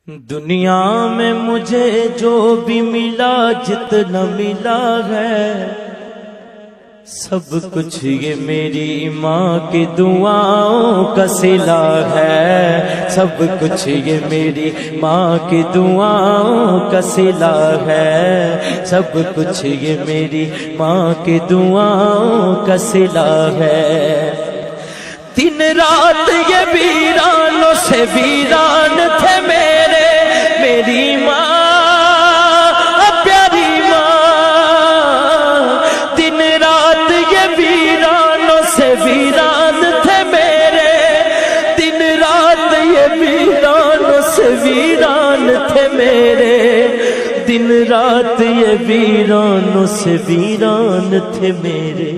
دنیا میں مجھے جو بھی ملا جتنا ملا ہے سب کچھ یہ میری ماں کی دعاؤں کا صلہ ہے، سب کچھ یہ میری ماں کی دعاؤں کا صلہ ہے، سب کچھ یہ میری ماں کی دعاؤں کا صلہ ہے۔ دن رات یہ ویرانوں سے ویران تھے میری ماں پیاری ماں، دن رات یہ ویرانوں سے ویران تھے دن رات یہ ویرانوں سے ویران تھے دن رات یہ ویرانوں سے ویران تھے میرے۔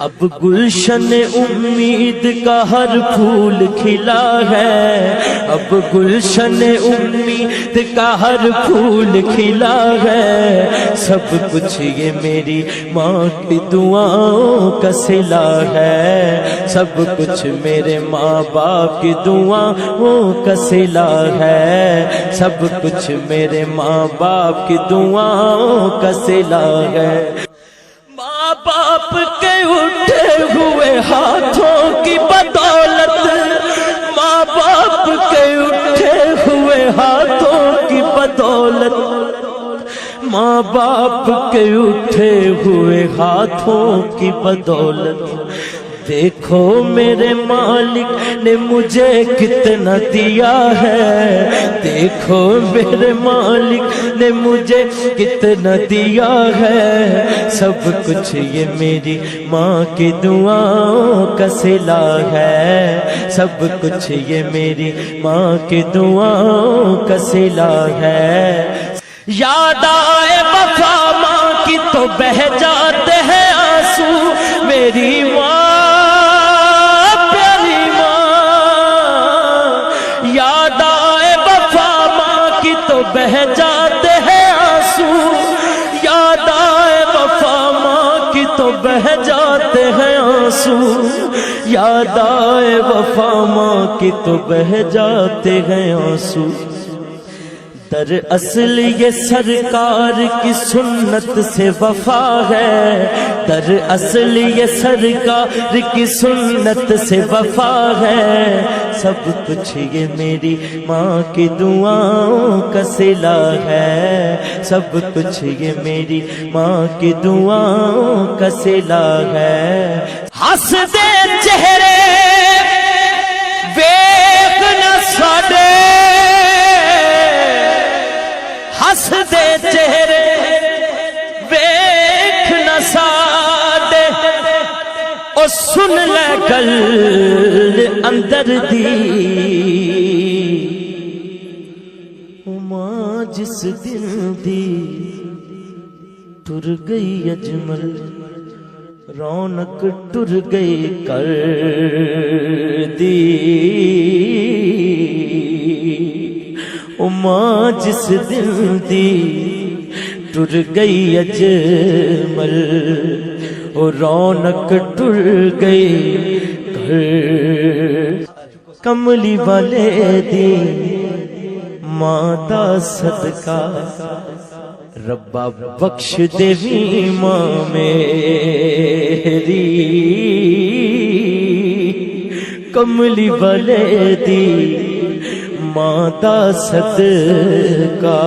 اب گلشن امید کا ہر پھول کھلا ہے، اب گلشن امید کا ہر پھول کھلا ہے، سب کچھ یہ میری ماں کی دعاؤں کا صلہ ہے، سب کچھ میرے ماں باپ کی دعاؤں کا صلہ ہے، سب کچھ میرے ماں باپ کی دعاؤں کا صلہ ہے۔ ماں باپ کے اٹھے ہوئے ہاتھوں کی بدولت، ماں باپ کے اٹھے ہوئے ہاتھوں کی بدولت، ماں باپ کے اٹھے ہوئے ہاتھوں کی بدولت، دیکھو میرے مالک نے مجھے کتنا دیا ہے، دیکھو میرے مالک نے مجھے کتنا دیا ہے، سب کچھ یہ میری ماں کی دعاؤں کا صلہ ہے، سب کچھ یہ میری ماں کی دعاؤں کا صلہ ہے۔ یاد آئے وفا ماں کی تو بہہ جاتے ہیں آنسو، میری ماں بہہ جاتے ہیں آنسو، یاد آئے وفا ماں کی تو بہہ جاتے ہیں آنسو، یاد آئے وفا ماں کی تو بہہ جاتے ہیں آنسو۔ دراصل یہ سرکار کی سنت سے وفا ہے، دراصل یہ سرکار کی سنت سے وفا ہے، سب کچھ یہ میری ماں کی دعاؤں کا صلہ ہے، سب کچھ یہ میری ماں کی دعاؤں کا صلہ ہے۔ ہنس دے چہرے ویکھ نہ ساڈے، ہنس دے چہرے ویکھ نہ ساڈے، او سن لے گل اندر دی، ماں جس دن دی ٹر گئی اجمل، رونق ٹر گئی کر دی، ماں جس دن دی ٹر گئی اجمل، رونق ٹر گئی گھر، کملی والے دی ماں دا صدقہ ربا بخش دیوی ماں میری، کملی والے دی ماں دا صدقہ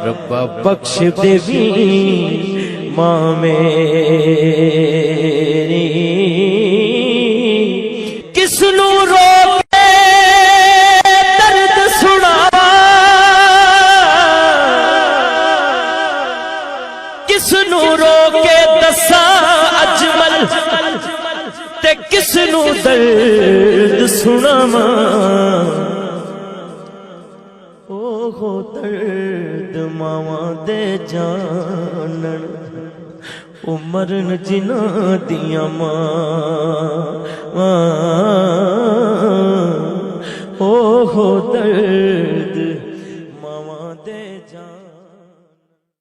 ربا بخش دیوی ماں میری۔ کس نو رو کے درد سنا، کس نو رو کے دسا اجمل، تے کس نو درد سناواں، اوہ درد ماواں دے جانن، مرن جنہاں دیاں ماں، اوہ درد